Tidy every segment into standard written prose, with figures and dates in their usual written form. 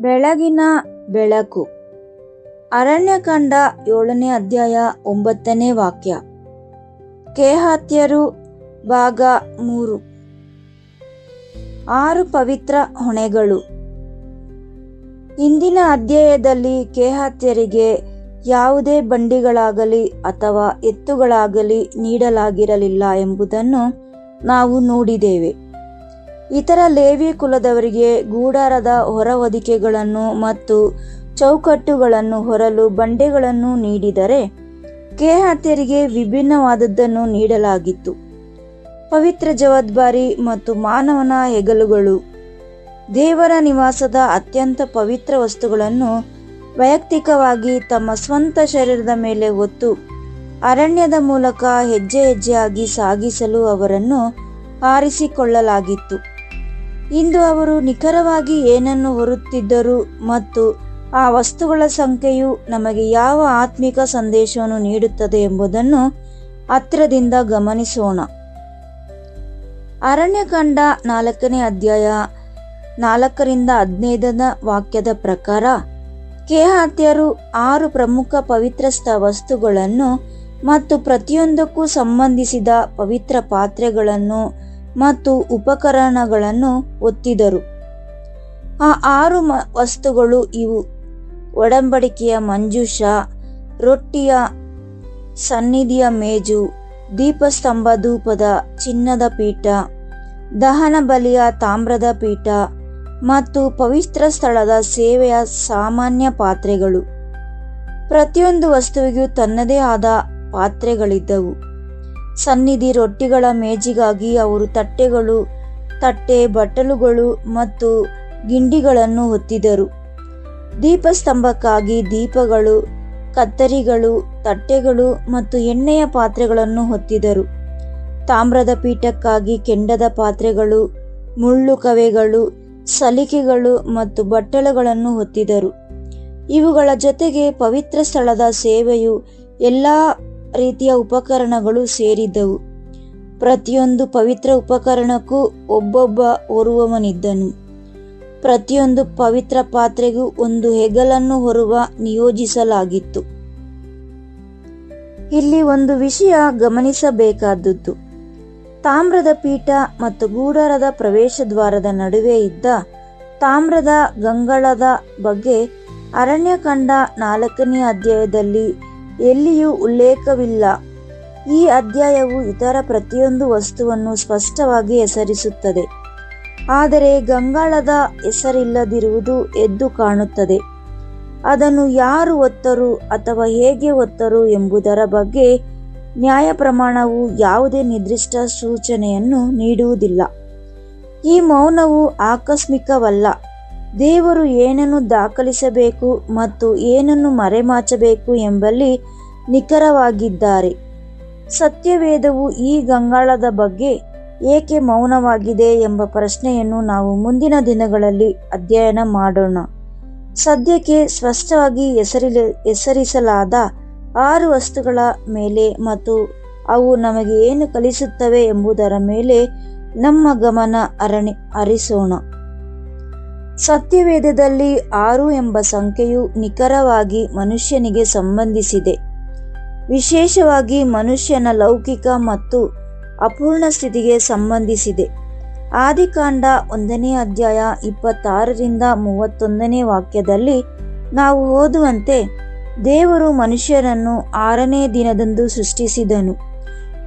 ಬೆಳಗಿನ ಬೆಳಕು. ಅರಣ್ಯಕಾಂಡ 7ನೇ ಅಧ್ಯಾಯ 9ನೇ ವಾಕ್ಯ. ಕೇಹಾತ್ಯರು ಭಾಗ 3. 6 ಪವಿತ್ರ ಹೊಣೆಗಳು. ಇಂದಿನ ಅಧ್ಯಾಯದಲ್ಲಿ ಕೇಹಾತ್ಯರಿಗೆ ಯಾವುದೇ ಬಂಡಿಗಳಾಗಲಿ ಅಥವಾ ಎತ್ತುಗಳಾಗಲಿ ನೀಡಲಾಗಿರಲಿಲ್ಲ ಎಂಬುದನ್ನು ನಾವು ನೋಡಿದ್ದೇವೆ. ಇತರ ಲೇವಿ ಕುಲದವರಿಗೆ ಗೂಡಾರದ ಹೊರ ಹೊದಿಕೆಗಳನ್ನು ಮತ್ತು ಚೌಕಟ್ಟುಗಳನ್ನು ಹೊರಲು ಬಂಡೆಗಳನ್ನು ನೀಡಿದರೆ, ಕೇಹಾತ್ಯರಿಗೆ ವಿಭಿನ್ನವಾದದ್ದನ್ನು ನೀಡಲಾಗಿತ್ತು: ಪವಿತ್ರ ಜವಾಬ್ದಾರಿ ಮತ್ತು ಮಾನವನ ಹೆಗಲುಗಳು. ದೇವರ ನಿವಾಸದ ಅತ್ಯಂತ ಪವಿತ್ರ ವಸ್ತುಗಳನ್ನು ವೈಯಕ್ತಿಕವಾಗಿ ತಮ್ಮ ಸ್ವಂತ ಶರೀರದ ಮೇಲೆ ಹೊತ್ತು ಅರಣ್ಯದ ಮೂಲಕ ಹೆಜ್ಜೆ ಹೆಜ್ಜೆಯಾಗಿ ಸಾಗಿಸಲು ಅವರನ್ನು ಆರಿಸಿಕೊಳ್ಳಲಾಗಿತ್ತು. ಇಂದು ಅವರು ನಿಖರವಾಗಿ ಏನನ್ನು ಹೊರುತ್ತಿದ್ದರು ಮತ್ತು ಆ ವಸ್ತುಗಳ ಸಂಖ್ಯೆಯು ನಮಗೆ ಯಾವ ಆತ್ಮಿಕ ಸಂದೇಶವನ್ನು ನೀಡುತ್ತದೆ ಎಂಬುದನ್ನು ಹತ್ತಿರದಿಂದ ಗಮನಿಸೋಣ. ಅರಣ್ಯಕಾಂಡ 4ನೇ ಅಧ್ಯಾಯ 4ರಿಂದ 15ನೇ ವಾಕ್ಯದ ಪ್ರಕಾರ, ಕೇಹಾತ್ಯರು 6 ಪ್ರಮುಖ ಪವಿತ್ರ ವಸ್ತುಗಳನ್ನು ಮತ್ತು ಪ್ರತಿಯೊಂದಕ್ಕೂ ಸಂಬಂಧಿಸಿದ ಪವಿತ್ರ ಪಾತ್ರೆಗಳನ್ನು ಮತ್ತು ಉಪಕರಣಗಳನ್ನು ಹೊತ್ತಿದ್ದರು. ಆ 6 ವಸ್ತುಗಳು ಇವು: ಒಡಂಬಡಿಕೆಯ ಮಂಜೂಷ, ರೊಟ್ಟಿಯ ಸನ್ನಿಧಿಯ ಮೇಜು, ದೀಪಸ್ತಂಭ, ಧೂಪದ ಚಿನ್ನದ ಪೀಠ, ದಹನ ಬಲಿಯ ತಾಮ್ರದ ಪೀಠ ಮತ್ತು ಪವಿತ್ರ ಸ್ಥಳದ ಸೇವೆಯ ಸಾಮಾನ್ಯ ಪಾತ್ರೆಗಳು. ಪ್ರತಿಯೊಂದು ವಸ್ತುವಿಗೂ ತನ್ನದೇ ಆದ ಪಾತ್ರೆಗಳಿದ್ದವು. ಸನ್ನಿಧಿ ರೊಟ್ಟಿಗಳ ಮೇಜಿಗಾಗಿ ಅವರು ತಟ್ಟೆ, ಬಟ್ಟಲುಗಳು ಮತ್ತು ಗಿಂಡಿಗಳನ್ನು ಹೊತ್ತಿದ್ದರು. ದೀಪಸ್ತಂಭಕ್ಕಾಗಿ ದೀಪಗಳು, ಕತ್ತರಿಗಳು, ತಟ್ಟೆಗಳು ಮತ್ತು ಎಣ್ಣೆಯ ಪಾತ್ರೆಗಳನ್ನು ಹೊತ್ತಿದ್ದರು. ತಾಮ್ರದ ಪೀಠಕ್ಕಾಗಿ ಕೆಂಡದ ಪಾತ್ರೆಗಳು, ಮುಳ್ಳು ಕವೆಗಳು, ಸಲಿಕೆಗಳು ಮತ್ತು ಬಟ್ಟಲುಗಳನ್ನು ಹೊತ್ತಿದ್ದರು. ಇವುಗಳ ಜೊತೆಗೆ ಪವಿತ್ರ ಸ್ಥಳದ ಸೇವೆಯು ಎಲ್ಲ ರೀತಿಯ ಉಪಕರಣಗಳು ಸೇರಿದ್ದವು. ಪ್ರತಿಯೊಂದು ಪವಿತ್ರ ಉಪಕರಣಕ್ಕೂ ಒಬ್ಬೊಬ್ಬ ಹೊರುವವನಿದ್ದನು. ಪ್ರತಿಯೊಂದು ಪವಿತ್ರ ಪಾತ್ರೆಗೂ ಒಂದು ಹೆಗಲನ್ನು ಹೊರುವ ನಿಯೋಜಿಸಲಾಗಿತ್ತು. ಇಲ್ಲಿ ಒಂದು ವಿಷಯ ಗಮನಿಸಬೇಕಾದದ್ದು: ತಾಮ್ರದ ಪೀಠ ಮತ್ತು ಗೂಡಾರದ ಪ್ರವೇಶ ದ್ವಾರದ ನಡುವೆ ಇದ್ದ ತಾಮ್ರದ ಗಂಗಾಳದ ಬಗ್ಗೆ ಅರಣ್ಯಕಾಂಡ 4ನೇ ಅಧ್ಯಾಯದಲ್ಲಿ ಎಲ್ಲಿಯೂ ಉಲ್ಲೇಖವಿಲ್ಲ. ಈ ಅಧ್ಯಾಯವು ಇತರ ಪ್ರತಿಯೊಂದು ವಸ್ತುವನ್ನು ಸ್ಪಷ್ಟವಾಗಿ ಹೆಸರಿಸುತ್ತದೆ, ಆದರೆ ಗಂಗಾಳದ ಹೆಸರಿಲ್ಲದಿರುವುದು ಎದ್ದು ಕಾಣುತ್ತದೆ. ಅದನ್ನು ಯಾರು ಹೊತ್ತರು ಅಥವಾ ಹೇಗೆ ಹೊತ್ತರು ಎಂಬುದರ ಬಗ್ಗೆ ನ್ಯಾಯಪ್ರಮಾಣವು ಯಾವುದೇ ನಿರ್ದಿಷ್ಟ ಸೂಚನೆಯನ್ನು ನೀಡುವುದಿಲ್ಲ. ಈ ಮೌನವು ಆಕಸ್ಮಿಕವಲ್ಲ. ದೇವರು ಏನನ್ನು ದಾಖಲಿಸಬೇಕು ಮತ್ತು ಏನನ್ನು ಮರೆಮಾಚಬೇಕು ಎಂಬಲ್ಲಿ ನಿಖರವಾಗಿದ್ದಾರೆ. ಸತ್ಯವೇದವು ಈ ಗಂಗಾಳದ ಬಗ್ಗೆ ಏಕೆ ಮೌನವಾಗಿದೆ ಎಂಬ ಪ್ರಶ್ನೆಯನ್ನು ನಾವು ಮುಂದಿನ ದಿನಗಳಲ್ಲಿ ಅಧ್ಯಯನ ಮಾಡೋಣ. ಸದ್ಯಕ್ಕೆ ಸ್ಪಷ್ಟವಾಗಿ ಹೆಸರಿಸಲಾದ 6 ವಸ್ತುಗಳ ಮೇಲೆ ಮತ್ತು ಅವು ನಮಗೆ ಏನು ಕಲಿಸುತ್ತವೆ ಎಂಬುದರ ಮೇಲೆ ನಮ್ಮ ಗಮನ ಹರಿಸೋಣ. ಸತ್ಯವೇದದಲ್ಲಿ 6 ಎಂಬ ಸಂಖ್ಯೆಯು ನಿಖರವಾಗಿ ಮನುಷ್ಯನಿಗೆ ಸಂಬಂಧಿಸಿದೆ, ವಿಶೇಷವಾಗಿ ಮನುಷ್ಯನ ಲೌಕಿಕ ಮತ್ತು ಅಪೂರ್ಣ ಸ್ಥಿತಿಗೆ ಸಂಬಂಧಿಸಿದೆ. ಆದಿಕಾಂಡ 1ನೇ ಅಧ್ಯಾಯ 26ರಿಂದ 31ನೇ ವಾಕ್ಯದಲ್ಲಿ ನಾವು ಓದುವಂತೆ, ದೇವರು ಮನುಷ್ಯರನ್ನು 6ನೇ ದಿನದಂದು ಸೃಷ್ಟಿಸಿದನು.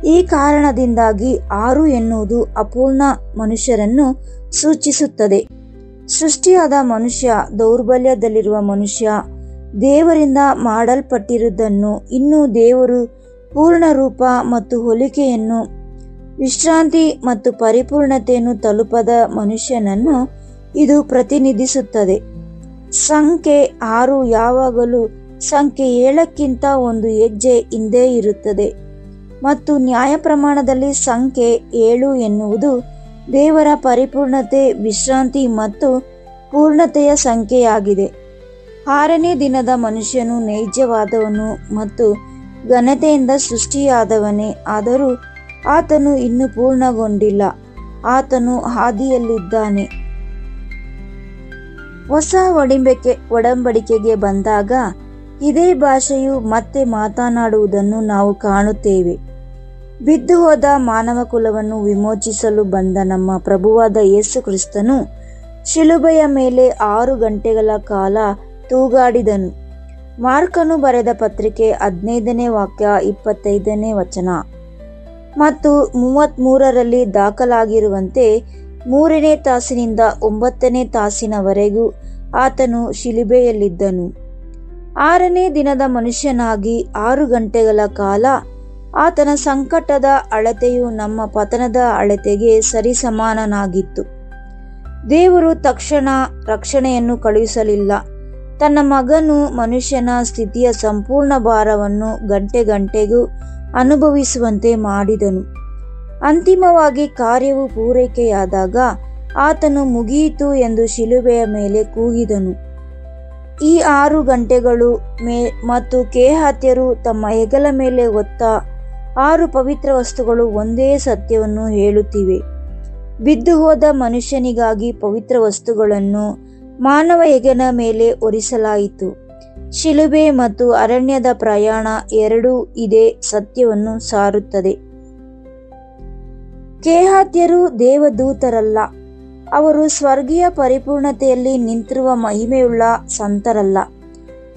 ಈ ಕಾರಣದಿಂದಾಗಿ 6 ಎನ್ನುವುದು ಅಪೂರ್ಣ ಮನುಷ್ಯರನ್ನು ಸೂಚಿಸುತ್ತದೆ. ಸೃಷ್ಟಿಯಾದ ಮನುಷ್ಯ, ದೌರ್ಬಲ್ಯದಲ್ಲಿರುವ ಮನುಷ್ಯ, ದೇವರಿಂದ ಮಾಡಲ್ಪಟ್ಟಿರುವುದನ್ನು, ಇನ್ನೂ ದೇವರು ಪೂರ್ಣ ರೂಪ ಮತ್ತು ಹೋಲಿಕೆಯನ್ನು, ವಿಶ್ರಾಂತಿ ಮತ್ತು ಪರಿಪೂರ್ಣತೆಯನ್ನು ತಲುಪದ ಮನುಷ್ಯನನ್ನು ಇದು ಪ್ರತಿನಿಧಿಸುತ್ತದೆ. ಸಂಖ್ಯೆ 6 ಯಾವಾಗಲೂ ಸಂಖ್ಯೆ 7ಕ್ಕಿಂತ ಒಂದು ಹೆಜ್ಜೆ ಹಿಂದೆ ಇರುತ್ತದೆ ಮತ್ತು ನ್ಯಾಯಪ್ರಮಾಣದಲ್ಲಿ ಸಂಖ್ಯೆ 7 ಎನ್ನುವುದು ದೇವರ ಪರಿಪೂರ್ಣತೆ, ವಿಶ್ರಾಂತಿ ಮತ್ತು ಪೂರ್ಣತೆಯ ಸಂಖ್ಯೆಯಾಗಿದೆ. 6ನೇ ದಿನದ ಮನುಷ್ಯನು ನೈಜವಾದವನು ಮತ್ತು ಘನತೆಯಿಂದ ಸೃಷ್ಟಿಯಾದವನೇ, ಆದರೂ ಆತನು ಇನ್ನೂ ಪೂರ್ಣಗೊಂಡಿಲ್ಲ. ಆತನು ಹಾದಿಯಲ್ಲಿದ್ದಾನೆ. ಹೊಸ ಒಡಂಬಡಿಕೆಗೆ ಬಂದಾಗ ಇದೇ ಭಾಷೆಯು ಮತ್ತೆ ಮಾತನಾಡುವುದನ್ನು ನಾವು ಕಾಣುತ್ತೇವೆ. ಬಿದ್ದು ಹೋದ ಮಾನವ ಕುಲವನ್ನು ವಿಮೋಚಿಸಲು ಬಂದ ನಮ್ಮ ಪ್ರಭುವಾದ ಯೇಸು ಕ್ರಿಸ್ತನು ಶಿಲುಬೆಯ ಮೇಲೆ 6 ಗಂಟೆಗಳ ಕಾಲ ತೂಗಾಡಿದನು. ಮಾರ್ಕನು ಬರೆದ ಪತ್ರಿಕೆ 15ನೇ ವಾಕ್ಯ 25ನೇ ವಚನ ಮತ್ತು 33ರಲ್ಲಿ ದಾಖಲಾಗಿರುವಂತೆ 3ನೇ ತಾಸಿನಿಂದ 9ನೇ ತಾಸಿನವರೆಗೂ ಆತನು ಶಿಲುಬೆಯಲ್ಲಿದ್ದನು. 6ನೇ ದಿನದ ಮನುಷ್ಯನಾಗಿ 6 ಗಂಟೆಗಳ ಕಾಲ ಆತನ ಸಂಕಟದ ಅಳತೆಯು ನಮ್ಮ ಪತನದ ಅಳತೆಗೆ ಸರಿಸಮಾನನಾಗಿತ್ತು. ದೇವರು ತಕ್ಷಣ ರಕ್ಷಣೆಯನ್ನು ಕಳುಹಿಸಲಿಲ್ಲ. ತನ್ನ ಮಗನು ಮನುಷ್ಯನ ಸ್ಥಿತಿಯ ಸಂಪೂರ್ಣ ಭಾರವನ್ನು ಗಂಟೆಗೂ ಅನುಭವಿಸುವಂತೆ ಮಾಡಿದನು. ಅಂತಿಮವಾಗಿ ಕಾರ್ಯವು ಪೂರೈಕೆಯಾದಾಗ ಆತನು ಮುಗಿಯಿತು ಎಂದು ಶಿಲುಬೆಯ ಮೇಲೆ ಕೂಗಿದನು. ಈ 6 ಗಂಟೆಗಳು ಮತ್ತು ಕೇಹಾತ್ಯರು ತಮ್ಮ ಹೆಗಲ ಮೇಲೆ ಹೊತ್ತ 6 ಪವಿತ್ರ ವಸ್ತುಗಳು ಒಂದೇ ಸತ್ಯವನ್ನು ಹೇಳುತ್ತಿವೆ. ಬಿದ್ದು ಹೋದ ಮನುಷ್ಯನಿಗಾಗಿ ಪವಿತ್ರ ವಸ್ತುಗಳನ್ನು ಮಾನವ ಹೆಗಲ ಮೇಲೆ ಹೊರಿಸಲಾಯಿತು. ಶಿಲುಬೆ ಮತ್ತು ಅರಣ್ಯದ ಪ್ರಯಾಣ ಎರಡೂ ಇದೇ ಸತ್ಯವನ್ನು ಸಾರುತ್ತದೆ. ಕೇಹಾತ್ಯರು ದೇವದೂತರಲ್ಲ. ಅವರು ಸ್ವರ್ಗೀಯ ಪರಿಪೂರ್ಣತೆಯಲ್ಲಿ ನಿಂತಿರುವ ಮಹಿಮೆಯುಳ್ಳ ಸಂತರಲ್ಲ.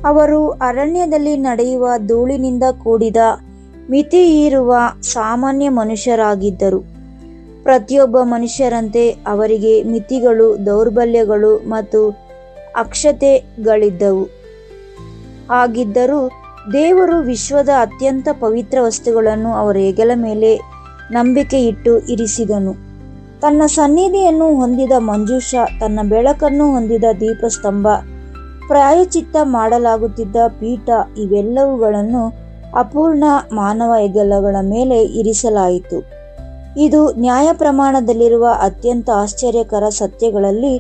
ಅವರು ಅರಣ್ಯದಲ್ಲಿ ನಡೆಯುವ ಧೂಳಿನಿಂದ ಕೂಡಿದ ಮಿತಿಯಿರುವ ಸಾಮಾನ್ಯ ಮನುಷ್ಯರಾಗಿದ್ದರು. ಪ್ರತಿಯೊಬ್ಬ ಮನುಷ್ಯರಂತೆ ಅವರಿಗೆ ಮಿತಿಗಳು, ದೌರ್ಬಲ್ಯಗಳು ಮತ್ತು ಅಕ್ಷತೆಗಳಿದ್ದವು. ಹಾಗಿದ್ದರೂ ದೇವರು ವಿಶ್ವದ ಅತ್ಯಂತ ಪವಿತ್ರ ವಸ್ತುಗಳನ್ನು ಅವರ ಹೆಗಲ ಮೇಲೆ ನಂಬಿಕೆಯಿಟ್ಟು ಇರಿಸಿದನು. ತನ್ನ ಸನ್ನಿಧಿಯನ್ನು ಹೊಂದಿದ ಮಂಜೂಷ, ತನ್ನ ಬೆಳಕನ್ನು ಹೊಂದಿದ ದೀಪಸ್ತಂಭ, ಪ್ರಾಯಶ್ಚಿತ್ತ ಮಾಡಲಾಗುತ್ತಿದ್ದ ಪೀಠ ಇವೆಲ್ಲವುಗಳನ್ನು ಅಪೂರ್ಣ ಮಾನವ ಹೆಗಲಗಳ ಮೇಲೆ ಇರಿಸಲಾಯಿತು. ಇದು ನ್ಯಾಯಪ್ರಮಾಣದಲ್ಲಿರುವ ಅತ್ಯಂತ ಆಶ್ಚರ್ಯಕರ ಸತ್ಯಗಳಲ್ಲಿ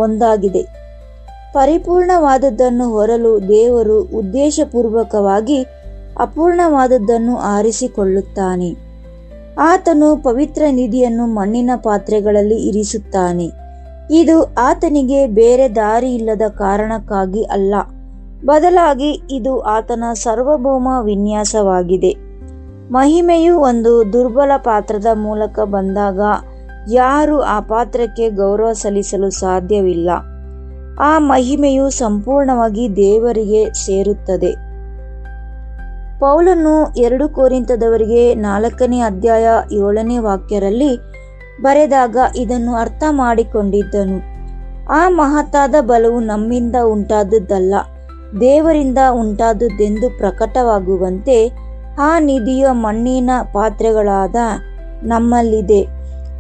ಒಂದಾಗಿದೆ. ಪರಿಪೂರ್ಣವಾದದ್ದನ್ನು ಹೊರಲು ದೇವರು ಉದ್ದೇಶಪೂರ್ವಕವಾಗಿ ಅಪೂರ್ಣವಾದದ್ದನ್ನು ಆರಿಸಿಕೊಳ್ಳುತ್ತಾನೆ. ಆತನು ಪವಿತ್ರ ನಿಧಿಯನ್ನು ಮಣ್ಣಿನ ಪಾತ್ರೆಗಳಲ್ಲಿ ಇರಿಸುತ್ತಾನೆ. ಇದು ಆತನಿಗೆ ಬೇರೆ ದಾರಿಯಿಲ್ಲದ ಕಾರಣಕ್ಕಾಗಿ ಅಲ್ಲ, ಬದಲಾಗಿ ಇದು ಆತನ ಸಾರ್ವಭೌಮ ವಿನ್ಯಾಸವಾಗಿದೆ. ಮಹಿಮೆಯು ಒಂದು ದುರ್ಬಲ ಪಾತ್ರದ ಮೂಲಕ ಬಂದಾಗ ಯಾರೂ ಆ ಪಾತ್ರಕ್ಕೆ ಗೌರವ ಸಲ್ಲಿಸಲು ಸಾಧ್ಯವಿಲ್ಲ. ಆ ಮಹಿಮೆಯು ಸಂಪೂರ್ಣವಾಗಿ ದೇವರಿಗೆ ಸೇರುತ್ತದೆ. ಪೌಲನು 2 ಕೊರಿಂಥದವರಿಗೆ 4ನೇ ಅಧ್ಯಾಯ 7ನೇ ವಾಕ್ಯರಲ್ಲಿ ಬರೆದಾಗ ಇದನ್ನು ಅರ್ಥ ಮಾಡಿಕೊಂಡಿದ್ದನು. ಆ ಮಹತ್ತಾದ ಬಲವು ನಮ್ಮಿಂದ ಉಂಟಾದುದಲ್ಲ, ದೇವರಿಂದ ಉಂಟಾದುದೆಂದು ಪ್ರಕಟವಾಗುವಂತೆ ಆ ನಿಧಿಯು ಮಣ್ಣಿನ ಪಾತ್ರೆಗಳಾದ ನಮ್ಮಲ್ಲಿದೆ.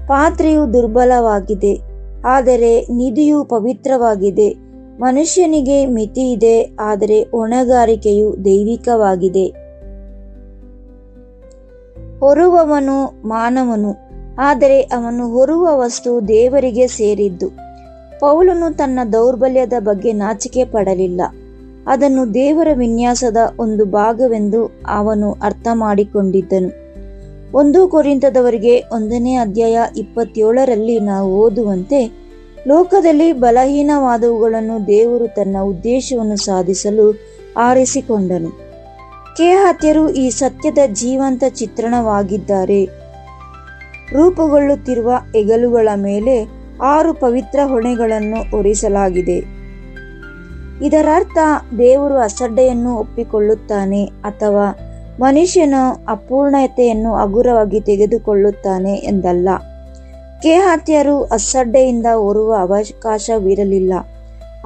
ಪಾತ್ರೆಯು ದುರ್ಬಲವಾಗಿದೆ, ಆದರೆ ನಿಧಿಯು ಪವಿತ್ರವಾಗಿದೆ. ಮನುಷ್ಯನಿಗೆ ಮಿತಿಯಿದೆ, ಆದರೆ ಹೊಣೆಗಾರಿಕೆಯು ದೈವಿಕವಾಗಿದೆ. ಹೊರುವವನು ಮಾನವನು, ಆದರೆ ಅವನು ಹೊರುವ ವಸ್ತು ದೇವರಿಗೆ ಸೇರಿದ್ದು. ಪೌಲನು ತನ್ನ ದೌರ್ಬಲ್ಯದ ಬಗ್ಗೆ ನಾಚಿಕೆ ಪಡಲಿಲ್ಲ. ಅದನ್ನು ದೇವರ ವಿನ್ಯಾಸದ ಒಂದು ಭಾಗವೆಂದು ಅವನು ಅರ್ಥ ಮಾಡಿಕೊಂಡಿದ್ದನು. 1 ಕೊರಿಂಥದವರಿಗೆ 1ನೇ ಅಧ್ಯಾಯ 27ರಲ್ಲಿ ನಾವು ಓದುವಂತೆ, ಲೋಕದಲ್ಲಿ ಬಲಹೀನವಾದವುಗಳನ್ನು ದೇವರು ತನ್ನ ಉದ್ದೇಶವನ್ನು ಸಾಧಿಸಲು ಆರಿಸಿಕೊಂಡನು. ಕೇಹಾತ್ಯರು ಈ ಸತ್ಯದ ಜೀವಂತ ಚಿತ್ರಣವಾಗಿದ್ದಾರೆ. ರೂಪುಗೊಳ್ಳುತ್ತಿರುವ ಹೆಗಲುಗಳ ಮೇಲೆ 6 ಪವಿತ್ರ ಹೊಣೆಗಳನ್ನು ಹೊರಿಸಲಾಗಿದೆ. ಇದರರ್ಥ ದೇವರು ಅಸಡ್ಡೆಯನ್ನು ಒಪ್ಪಿಕೊಳ್ಳುತ್ತಾನೆ ಅಥವಾ ಮನುಷ್ಯನ ಅಪೂರ್ಣತೆಯನ್ನು ಹಗುರವಾಗಿ ತೆಗೆದುಕೊಳ್ಳುತ್ತಾನೆ ಎಂದಲ್ಲ. ಕೇಹಾತ್ಯರು ಅಸಡ್ಡೆಯಿಂದ ಹೊರುವ ಅವಕಾಶವಿರಲಿಲ್ಲ.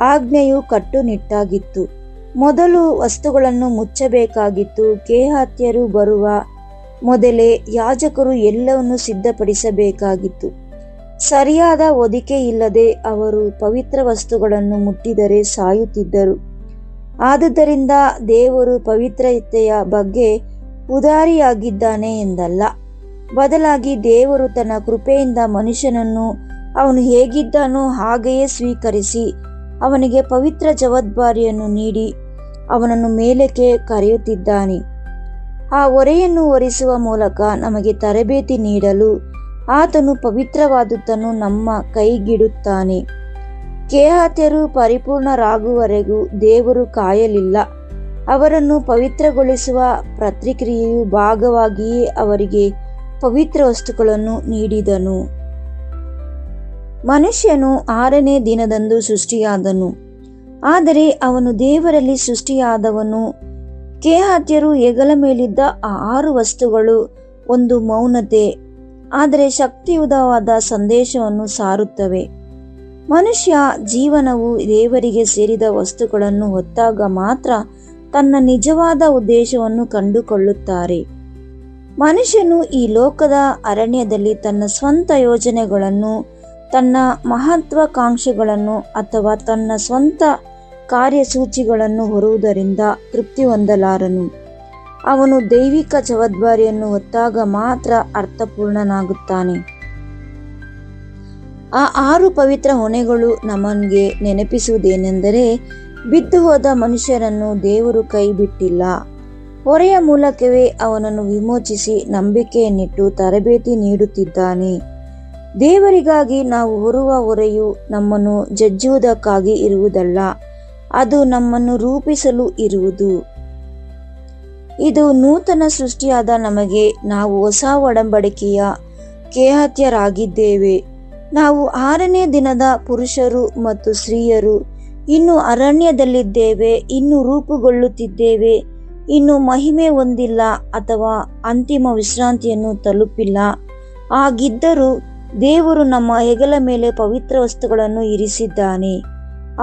ಆಜ್ಞೆಯು ಕಟ್ಟುನಿಟ್ಟಾಗಿತ್ತು. ಮೊದಲು ವಸ್ತುಗಳನ್ನು ಮುಚ್ಚಬೇಕಾಗಿತ್ತು. ಕೇಹಾತ್ಯರು ಬರುವ ಮೊದಲೇ ಯಾಜಕರು ಎಲ್ಲವನ್ನು ಸಿದ್ಧಪಡಿಸಬೇಕಾಗಿತ್ತು. ಸರಿಯಾದ ಹೊದಿಕೆ ಇಲ್ಲದೆ ಅವರು ಪವಿತ್ರ ವಸ್ತುಗಳನ್ನು ಮುಟ್ಟಿದರೆ ಸಾಯುತ್ತಿದ್ದರು. ಆದುದರಿಂದ ದೇವರು ಪವಿತ್ರತೆಯ ಬಗ್ಗೆ ಉದಾರಿಯಾಗಿದ್ದಾನೆ ಎಂದಲ್ಲ, ಬದಲಾಗಿ ದೇವರು ತನ್ನ ಕೃಪೆಯಿಂದ ಮನುಷ್ಯನನ್ನು ಅವನು ಹೇಗಿದ್ದಾನೋ ಹಾಗೆಯೇ ಸ್ವೀಕರಿಸಿ ಅವನಿಗೆ ಪವಿತ್ರ ಜವಾಬ್ದಾರಿಯನ್ನು ನೀಡಿ ಅವನನ್ನು ಮೇಲಕ್ಕೆ ಕರೆಯುತ್ತಿದ್ದಾನೆ. ಆ ಹೊರೆಯನ್ನು ಹೊರಿಸುವ ಮೂಲಕ ನಮಗೆ ತರಬೇತಿ ನೀಡಲು ಆತನು ಪವಿತ್ರವಾದುದನ್ನು ನಮ್ಮ ಕೈಗಿಡುತ್ತಾನೆ. ಕೇಹಾತ್ಯರು ಪರಿಪೂರ್ಣರಾಗುವವರೆಗೂ ದೇವರು ಕಾಯಲಿಲ್ಲ. ಅವರನ್ನು ಪವಿತ್ರಗೊಳಿಸುವ ಪ್ರತಿಕ್ರಿಯೆಯ ಭಾಗವಾಗಿಯೇ ಅವರಿಗೆ ಪವಿತ್ರ ವಸ್ತುಗಳನ್ನು ನೀಡಿದನು. ಮನುಷ್ಯನು 6ನೇ ದಿನದಂದು ಸೃಷ್ಟಿಯಾದನು, ಆದರೆ ಅವನು ದೇವರಲ್ಲಿ ಸೃಷ್ಟಿಯಾದವನು. ಕೇಹಾತ್ಯರು ಹೆಗಲ ಮೇಲಿದ್ದ ಆ 6 ವಸ್ತುಗಳು ಒಂದು ಮೌನತೆ, ಆದರೆ ಶಕ್ತಿಯುತವಾದ ಸಂದೇಶವನ್ನು ಸಾರುತ್ತವೆ. ಮನುಷ್ಯ ಜೀವನವು ದೇವರಿಗೆ ಸೇರಿದ ವಸ್ತುಗಳನ್ನು ಹೊತ್ತಾಗ ಮಾತ್ರ ತನ್ನ ನಿಜವಾದ ಉದ್ದೇಶವನ್ನು ಕಂಡುಕೊಳ್ಳುತ್ತಾರೆ. ಮನುಷ್ಯನು ಈ ಲೋಕದ ಅರಣ್ಯದಲ್ಲಿ ತನ್ನ ಸ್ವಂತ ಯೋಜನೆಗಳನ್ನು, ತನ್ನ ಮಹತ್ವಾಕಾಂಕ್ಷೆಗಳನ್ನು ಅಥವಾ ತನ್ನ ಸ್ವಂತ ಕಾರ್ಯಸೂಚಿಗಳನ್ನು ಹೊರುವುದರಿಂದ ತೃಪ್ತಿ ಹೊಂದಲಾರನು. ಅವನು ದೈವಿಕ ಜವಾಬ್ದಾರಿಯನ್ನು ಹೊತ್ತಾಗ ಮಾತ್ರ ಅರ್ಥಪೂರ್ಣನಾಗುತ್ತಾನೆ. ಆ 6 ಪವಿತ್ರ ಹೊಣೆಗಳು ನಮಗೆ ನೆನಪಿಸುವುದೇನೆಂದರೆ, ಬಿದ್ದು ಹೋದ ಮನುಷ್ಯರನ್ನು ದೇವರು ಕೈ ಬಿಟ್ಟಿಲ್ಲ. ಹೊರೆಯ ಮೂಲಕವೇ ಅವನನ್ನು ವಿಮೋಚಿಸಿ ನಂಬಿಕೆಯನ್ನಿಟ್ಟು ತರಬೇತಿ ನೀಡುತ್ತಿದ್ದಾನೆ. ದೇವರಿಗಾಗಿ ನಾವು ಹೊರುವ ಹೊರೆಯು ನಮ್ಮನ್ನು ಜಜ್ಜುವುದಕ್ಕಾಗಿ ಇರುವುದಲ್ಲ, ಅದು ನಮ್ಮನ್ನು ರೂಪಿಸಲು ಇರುವುದು. ಇದು ನೂತನ ಸೃಷ್ಟಿಯಾದ ನಮಗೆ ನಾವು ಹೊಸ ಒಡಂಬಡಿಕೆಯ ಕೇಹಾತ್ಯರಾಗಿದ್ದೇವೆ. ನಾವು 6ನೇ ದಿನದ ಪುರುಷರು ಮತ್ತು ಸ್ತ್ರೀಯರು. ಇನ್ನು ಅರಣ್ಯದಲ್ಲಿದ್ದೇವೆ, ಇನ್ನು ರೂಪುಗೊಳ್ಳುತ್ತಿದ್ದೇವೆ, ಇನ್ನು ಮಹಿಮೆ ಹೊಂದಿಲ್ಲ ಅಥವಾ ಅಂತಿಮ ವಿಶ್ರಾಂತಿಯನ್ನು ತಲುಪಿಲ್ಲ. ಹಾಗಿದ್ದರೂ ದೇವರು ನಮ್ಮ ಹೆಗಲ ಮೇಲೆ ಪವಿತ್ರ ವಸ್ತುಗಳನ್ನು ಇರಿಸಿದ್ದಾನೆ.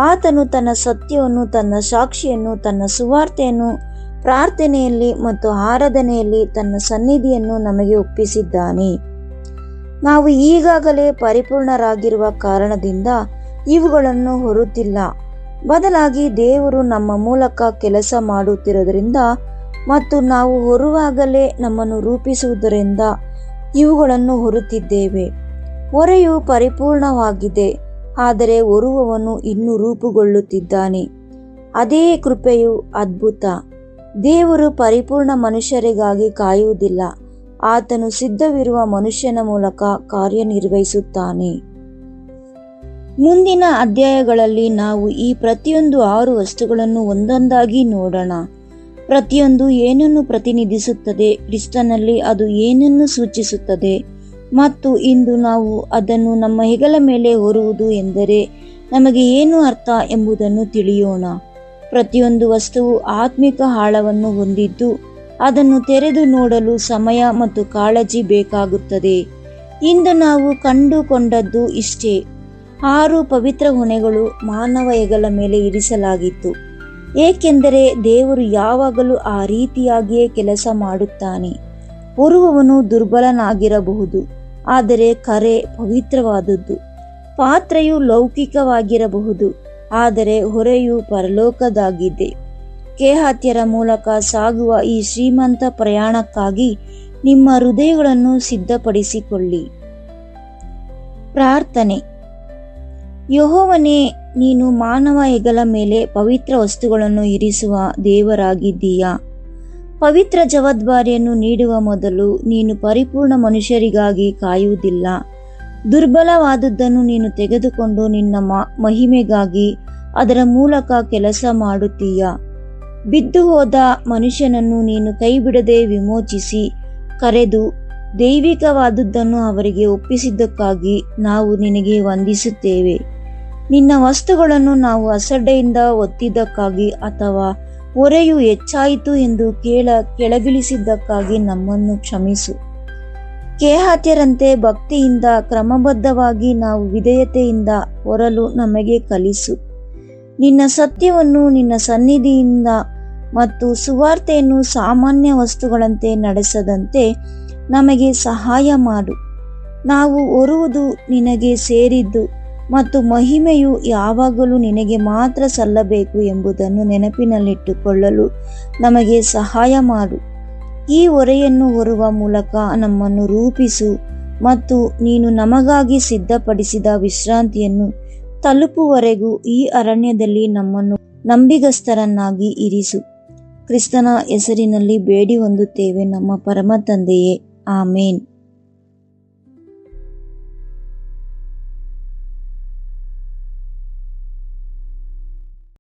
ಆತನು ತನ್ನ ಸತ್ಯವನ್ನು, ತನ್ನ ಸಾಕ್ಷಿಯನ್ನು, ತನ್ನ ಸುವಾರ್ತೆಯನ್ನು ಪ್ರಾರ್ಥನೆಯಲ್ಲಿ ಮತ್ತು ಆರಾಧನೆಯಲ್ಲಿ ತನ್ನ ಸನ್ನಿಧಿಯನ್ನು ನಮಗೆ ಒಪ್ಪಿಸಿದ್ದಾನೆ. ನಾವು ಈಗಾಗಲೇ ಪರಿಪೂರ್ಣರಾಗಿರುವ ಕಾರಣದಿಂದ ಇವುಗಳನ್ನು ಹೊರುತ್ತಿಲ್ಲ. ಬದಲಾಗಿ ದೇವರು ನಮ್ಮ ಮೂಲಕ ಕೆಲಸ ಮಾಡುತ್ತಿರುವುದರಿಂದ ಮತ್ತು ನಾವು ಹೊರುವಾಗಲೇ ನಮ್ಮನ್ನು ರೂಪಿಸುವುದರಿಂದ ಇವುಗಳನ್ನು ಹೊರುತ್ತಿದ್ದೇವೆ. ಹೊರೆಯು ಪರಿಪೂರ್ಣವಾಗಿದೆ, ಆದರೆ ಹೊರುವವನು ಇನ್ನೂ ರೂಪುಗೊಳ್ಳುತ್ತಿದ್ದಾನೆ. ಅದೇ ಕೃಪೆಯು ಅದ್ಭುತ. ದೇವರು ಪರಿಪೂರ್ಣ ಮನುಷ್ಯರಿಗಾಗಿ ಕಾಯುವುದಿಲ್ಲ, ಆತನು ಸಿದ್ಧವಿರುವ ಮನುಷ್ಯನ ಮೂಲಕ ಕಾರ್ಯನಿರ್ವಹಿಸುತ್ತಾನೆ. ಮುಂದಿನ ಅಧ್ಯಾಯಗಳಲ್ಲಿ ನಾವು ಈ ಪ್ರತಿಯೊಂದು 6 ವಸ್ತುಗಳನ್ನು ಒಂದೊಂದಾಗಿ ನೋಡೋಣ. ಪ್ರತಿಯೊಂದು ಏನನ್ನು ಪ್ರತಿನಿಧಿಸುತ್ತದೆ, ಕ್ರಿಸ್ತನಲ್ಲಿ ಅದು ಏನನ್ನು ಸೂಚಿಸುತ್ತದೆ ಮತ್ತು ಇಂದು ನಾವು ಅದನ್ನು ನಮ್ಮ ಹೆಗಲ ಮೇಲೆ ಹೊರುವುದು ಎಂದರೆ ನಮಗೆ ಏನು ಅರ್ಥ ಎಂಬುದನ್ನು ತಿಳಿಯೋಣ. ಪ್ರತಿಯೊಂದು ವಸ್ತುವು ಆತ್ಮಿಕ ಆಳವನ್ನು ಹೊಂದಿದ್ದು ಅದನ್ನು ತೆರೆದು ನೋಡಲು ಸಮಯ ಮತ್ತು ಕಾಳಜಿ ಬೇಕಾಗುತ್ತದೆ. ಇಂದು ನಾವು ಕಂಡುಕೊಂಡದ್ದು ಇಷ್ಟೇ. 6 ಪವಿತ್ರ ಹೊಣೆಗಳು ಮಾನವ ಹೆಗಲ ಮೇಲೆ ಇರಿಸಲಾಗಿತ್ತು, ಏಕೆಂದರೆ ದೇವರು ಯಾವಾಗಲೂ ಆ ರೀತಿಯಾಗಿಯೇ ಕೆಲಸ ಮಾಡುತ್ತಾನೆ. ಹೊರುವವನು ದುರ್ಬಲನಾಗಿರಬಹುದು, ಆದರೆ ಕರೆ ಪವಿತ್ರವಾದದ್ದು. ಪಾತ್ರೆಯು ಲೌಕಿಕವಾಗಿರಬಹುದು, ಆದರೆ ಹೊರೆಯು ಪರಲೋಕದಾಗಿದೆ. ಕೇಹಾತ್ಯರ ಮೂಲಕ ಸಾಗುವ ಈ ಶ್ರೀಮಂತ ಪ್ರಯಾಣಕ್ಕಾಗಿ ನಿಮ್ಮ ಹೃದಯಗಳನ್ನು ಸಿದ್ಧಪಡಿಸಿಕೊಳ್ಳಿ. ಪ್ರಾರ್ಥನೆ. ಯೆಹೋವನೇ, ನೀನು ಮಾನವ ಹೆಗಲ ಮೇಲೆ ಪವಿತ್ರ ವಸ್ತುಗಳನ್ನು ಇರಿಸುವ ದೇವರಾಗಿದ್ದೀಯಾ. ಪವಿತ್ರ ಜವಾಬ್ದಾರಿಯನ್ನು ನೀಡುವ ಮೊದಲು ನೀನು ಪರಿಪೂರ್ಣ ಮನುಷ್ಯರಿಗಾಗಿ ಕಾಯುವುದಿಲ್ಲ. ದುರ್ಬಲವಾದುದನ್ನು ನೀನು ತೆಗೆದುಕೊಂಡು ನಿನ್ನ ಮಹಿಮೆಗಾಗಿ ಅದರ ಮೂಲಕ ಕೆಲಸ ಮಾಡುತ್ತೀಯ. ಬಿದ್ದು ಹೋದ ಮನುಷ್ಯನನ್ನು ನೀನು ಕೈಬಿಡದೆ ವಿಮೋಚಿಸಿ ಕರೆದು ದೈವಿಕವಾದುದನ್ನು ಅವರಿಗೆ ಒಪ್ಪಿಸಿದ್ದಕ್ಕಾಗಿ ನಾವು ನಿನಗೆ ವಂದಿಸುತ್ತೇವೆ. ನಿನ್ನ ವಸ್ತುಗಳನ್ನು ನಾವು ಅಸಡ್ಡೆಯಿಂದ ಒತ್ತಿದ್ದಕ್ಕಾಗಿ ಅಥವಾ ಹೊರೆಯು ಹೆಚ್ಚಾಯಿತು ಎಂದು ಕೆಳಗಿಳಿಸಿದ್ದಕ್ಕಾಗಿ ನಮ್ಮನ್ನು ಕ್ಷಮಿಸು. ಕೇಹಾತ್ಯರಂತೆ ಭಕ್ತಿಯಿಂದ ಕ್ರಮಬದ್ಧವಾಗಿ ನಾವು ವಿಧೇಯತೆಯಿಂದ ಹೊರಲು ನಮಗೆ ಕಲಿಸು. ನಿನ್ನ ಸತ್ಯವನ್ನು ನಿನ್ನ ಸನ್ನಿಧಿಯಿಂದ ಮತ್ತು ಸುವಾರ್ತೆಯನ್ನು ಸಾಮಾನ್ಯ ವಸ್ತುಗಳಂತೆ ನಡೆಸದಂತೆ ನಮಗೆ ಸಹಾಯ ಮಾಡು. ನಾವು ಹೊರುವುದು ನಿನಗೆ ಸೇರಿದ್ದು ಮತ್ತು ಮಹಿಮೆಯು ಯಾವಾಗಲೂ ನಿನಗೆ ಮಾತ್ರ ಸಲ್ಲಬೇಕು ಎಂಬುದನ್ನು ನೆನಪಿನಲ್ಲಿಟ್ಟುಕೊಳ್ಳಲು ನಮಗೆ ಸಹಾಯ ಮಾಡು. ಈ ಹೊರೆಯನ್ನು ಹೊರುವ ಮೂಲಕ ನಮ್ಮನ್ನು ರೂಪಿಸು ಮತ್ತು ನೀನು ನಮಗಾಗಿ ಸಿದ್ಧಪಡಿಸಿದ ವಿಶ್ರಾಂತಿಯನ್ನು ತಲುಪುವವರೆಗೂ ಈ ಅರಣ್ಯದಲ್ಲಿ ನಮ್ಮನ್ನು ನಂಬಿಗಸ್ತರನ್ನಾಗಿ ಇರಿಸು. ಕ್ರಿಸ್ತನ ಹೆಸರಿನಲ್ಲಿ ಬೇಡಿ ಹೊಂದುತ್ತೇವೆ ನಮ್ಮ ಪರಮ ತಂದೆಯೇ, ಆಮೇನ್.